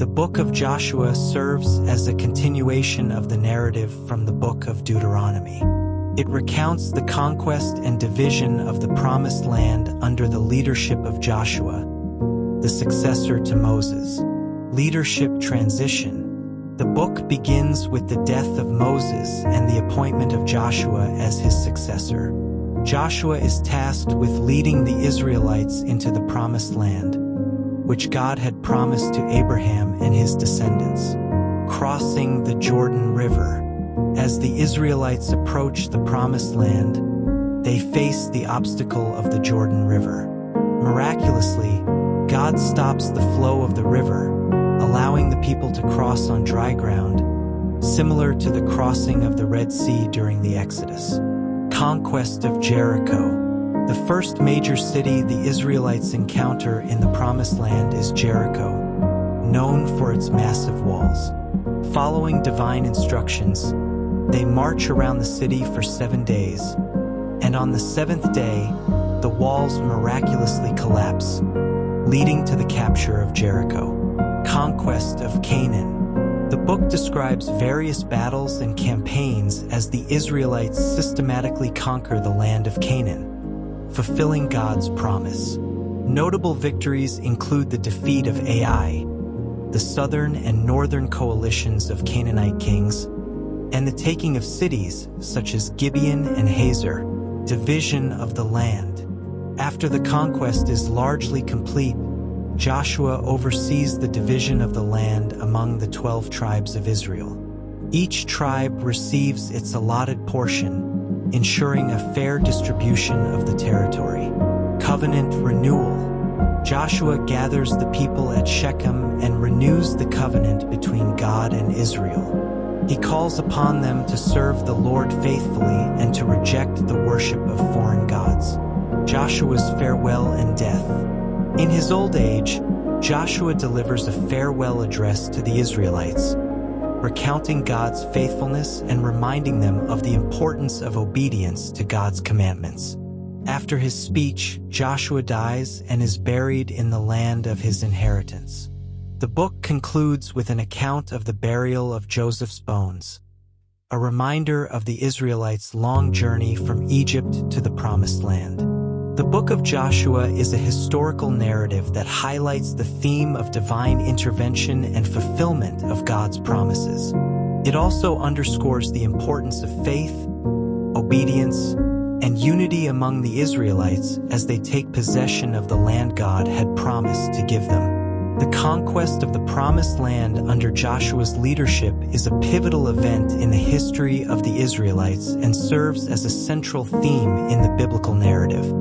The Book of Joshua serves as a continuation of the narrative from the Book of Deuteronomy. It recounts the conquest and division of the Promised Land under the leadership of Joshua, the successor to Moses. Leadership transition. The book begins with the death of Moses and the appointment of Joshua as his successor. Joshua is tasked with leading the Israelites into the Promised Land, which God had promised to Abraham and his descendants. Crossing the Jordan River. As the Israelites approach the Promised Land, they face the obstacle of the Jordan River. Miraculously, God stops the flow of the river, allowing the people to cross on dry ground, similar to the crossing of the Red Sea during the Exodus. Conquest of Jericho. The first major city the Israelites encounter in the Promised Land is Jericho, known for its massive walls. Following divine instructions, they march around the city for 7 days, and on the 7th day, the walls miraculously collapse, leading to the capture of Jericho. Conquest of Canaan. The book describes various battles and campaigns as the Israelites systematically conquer the land of Canaan, fulfilling God's promise. Notable victories include the defeat of Ai, the southern and northern coalitions of Canaanite kings, and the taking of cities such as Gibeon and Hazor. Division of the land. After the conquest is largely complete, Joshua oversees the division of the land among the 12 tribes of Israel. Each tribe receives its allotted portion, ensuring a fair distribution of the territory. Covenant renewal. Joshua gathers the people at Shechem and renews the covenant between God and Israel. He calls upon them to serve the Lord faithfully and to reject the worship of foreign gods. Joshua's farewell and death. In his old age, Joshua delivers a farewell address to the Israelites, recounting God's faithfulness and reminding them of the importance of obedience to God's commandments. After his speech, Joshua dies and is buried in the land of his inheritance. The book concludes with an account of the burial of Joseph's bones, a reminder of the Israelites' long journey from Egypt to the Promised Land. The Book of Joshua is a historical narrative that highlights the theme of divine intervention and fulfillment of God's promises. It also underscores the importance of faith, obedience, and unity among the Israelites as they take possession of the land God had promised to give them. The conquest of the Promised Land under Joshua's leadership is a pivotal event in the history of the Israelites and serves as a central theme in the biblical narrative.